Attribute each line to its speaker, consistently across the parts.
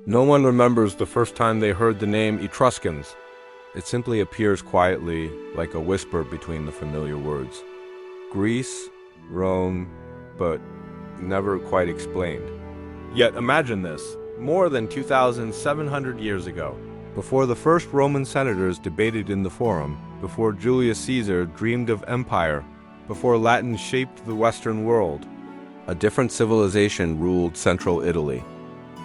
Speaker 1: No one remembers the first time they heard the name Etruscans. It simply appears quietly, like a whisper between the familiar words. Greece, Rome, but never quite explained. Yet imagine this, more than 2,700 years ago, before the first Roman senators debated in the Forum, before Julius Caesar dreamed of empire, before Latin shaped the Western world, a different civilization ruled central Italy.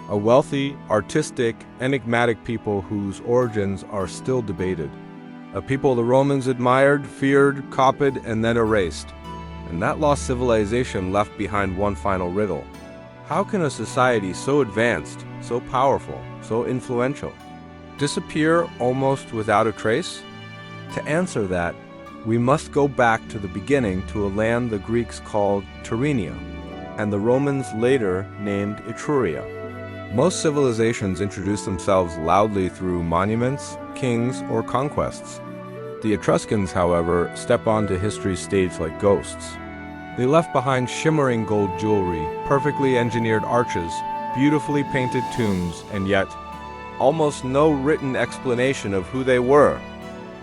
Speaker 1: A wealthy, artistic, enigmatic people whose origins are still debated. A people the Romans admired, feared, copied, and then erased. And that lost civilization left behind one final riddle. How can a society so advanced, so powerful, so influential, disappear almost without a trace? To answer that, we must go back to the beginning to a land the Greeks called Tyrrhenia, and the Romans later named Etruria. Most civilizations introduce themselves loudly through monuments, kings, or conquests. The Etruscans, however, step onto history's stage like ghosts. They left behind shimmering gold jewelry, perfectly engineered arches, beautifully painted tombs, and yet almost no written explanation of who they were.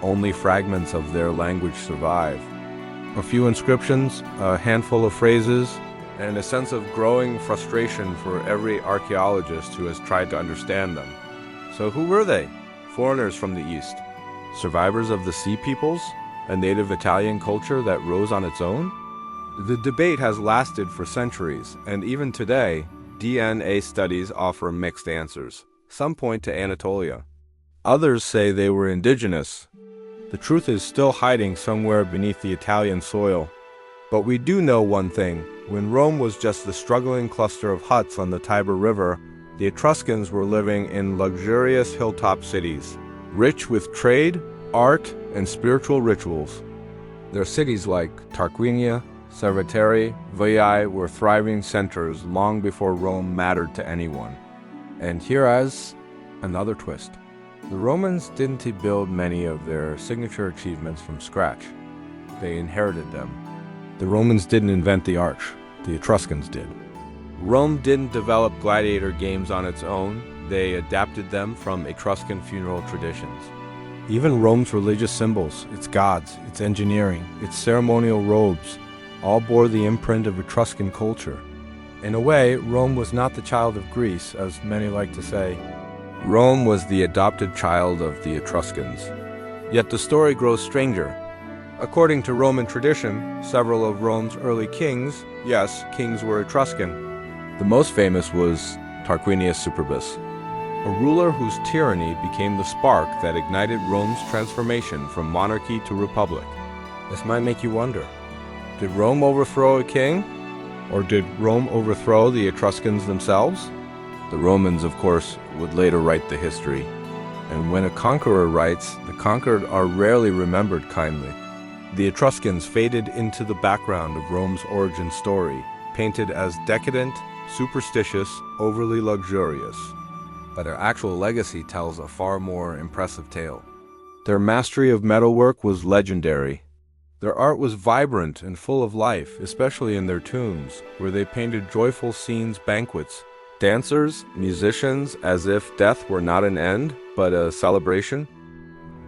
Speaker 1: Only fragments of their language survive. A few inscriptions, a handful of phrases, and a sense of growing frustration for every archaeologist who has tried to understand them. So who were they? Foreigners from the East? Survivors of the Sea Peoples? A native Italian culture that rose on its own? The debate has lasted for centuries, and even today, DNA studies offer mixed answers. Some point to Anatolia. Others say they were indigenous. The truth is still hiding somewhere beneath the Italian soil. But we do know one thing. When Rome was just the struggling cluster of huts on the Tiber River, the Etruscans were living in luxurious hilltop cities, rich with trade, art, and spiritual rituals. Their cities like Tarquinia, Cerveteri, Veii were thriving centers long before Rome mattered to anyone. And here's another twist. The Romans didn't build many of their signature achievements from scratch. They inherited them. The Romans didn't invent the arch, the Etruscans did. Rome didn't develop gladiator games on its own, they adapted them from Etruscan funeral traditions. Even Rome's religious symbols, its gods, its engineering, its ceremonial robes, all bore the imprint of Etruscan culture. In a way, Rome was not the child of Greece, as many like to say. Rome was the adopted child of the Etruscans. Yet the story grows stranger. According to Roman tradition, several of Rome's early kings, yes, kings were Etruscan. The most famous was Tarquinius Superbus, a ruler whose tyranny became the spark that ignited Rome's transformation from monarchy to republic. This might make you wonder, did Rome overthrow a king? Or did Rome overthrow the Etruscans themselves? The Romans, of course, would later write the history. And when a conqueror writes, the conquered are rarely remembered kindly. The Etruscans faded into the background of Rome's origin story, painted as decadent, superstitious, overly luxurious. But their actual legacy tells a far more impressive tale. Their mastery of metalwork was legendary. Their art was vibrant and full of life, especially in their tombs, where they painted joyful scenes, banquets, dancers, musicians, as if death were not an end, but a celebration.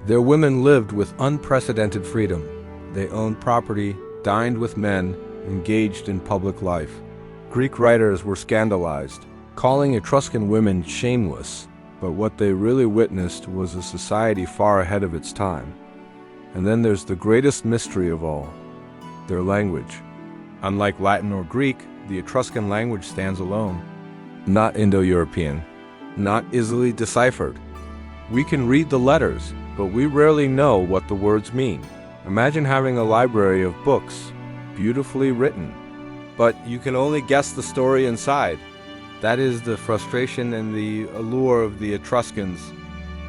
Speaker 1: Their women lived with unprecedented freedom. They owned property, dined with men, engaged in public life. Greek writers were scandalized, calling Etruscan women shameless, but what they really witnessed was a society far ahead of its time. And then there's the greatest mystery of all, their language. Unlike Latin or Greek, the Etruscan language stands alone. Not Indo-European, not easily deciphered. We can read the letters, but we rarely know what the words mean. Imagine having a library of books, beautifully written, but you can only guess the story inside. That is the frustration and the allure of the Etruscans.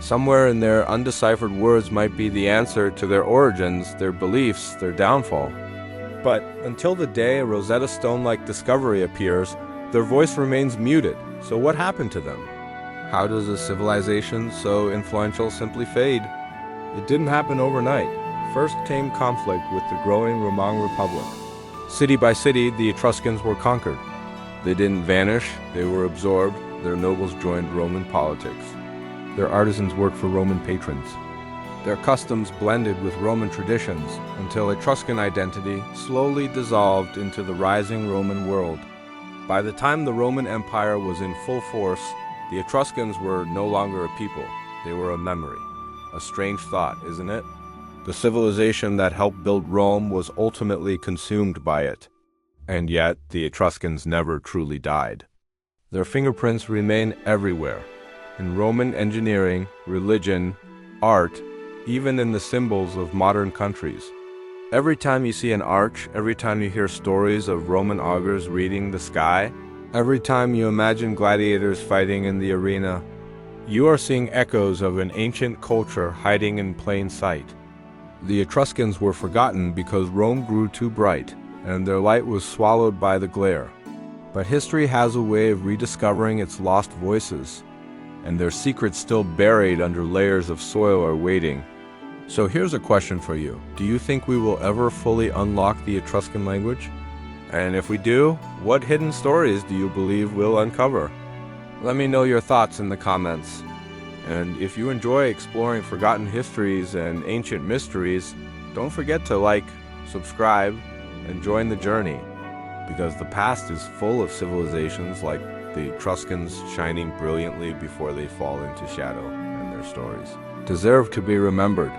Speaker 1: Somewhere in their undeciphered words might be the answer to their origins, their beliefs, their downfall. But until the day a Rosetta Stone-like discovery appears, their voice remains muted. So what happened to them? How does a civilization so influential simply fade? It didn't happen overnight. First came conflict with the growing Roman Republic. City by city, the Etruscans were conquered. They didn't vanish, they were absorbed, their nobles joined Roman politics. Their artisans worked for Roman patrons. Their customs blended with Roman traditions until Etruscan identity slowly dissolved into the rising Roman world. By the time the Roman Empire was in full force, the Etruscans were no longer a people. They were a memory. A strange thought, isn't it? The civilization that helped build Rome was ultimately consumed by it. And yet, the Etruscans never truly died. Their fingerprints remain everywhere. In Roman engineering, religion, art, even in the symbols of modern countries. Every time you see an arch, every time you hear stories of Roman augurs reading the sky, every time you imagine gladiators fighting in the arena, you are seeing echoes of an ancient culture hiding in plain sight. The Etruscans were forgotten because Rome grew too bright, and their light was swallowed by the glare. But history has a way of rediscovering its lost voices, and their secrets still buried under layers of soil are waiting. So here's a question for you. Do you think we will ever fully unlock the Etruscan language? And if we do, what hidden stories do you believe we'll uncover? Let me know your thoughts in the comments. And if you enjoy exploring forgotten histories and ancient mysteries, don't forget to like, subscribe, and join the journey. Because the past is full of civilizations like the Etruscans shining brilliantly before they fall into shadow, and their stories deserve to be remembered.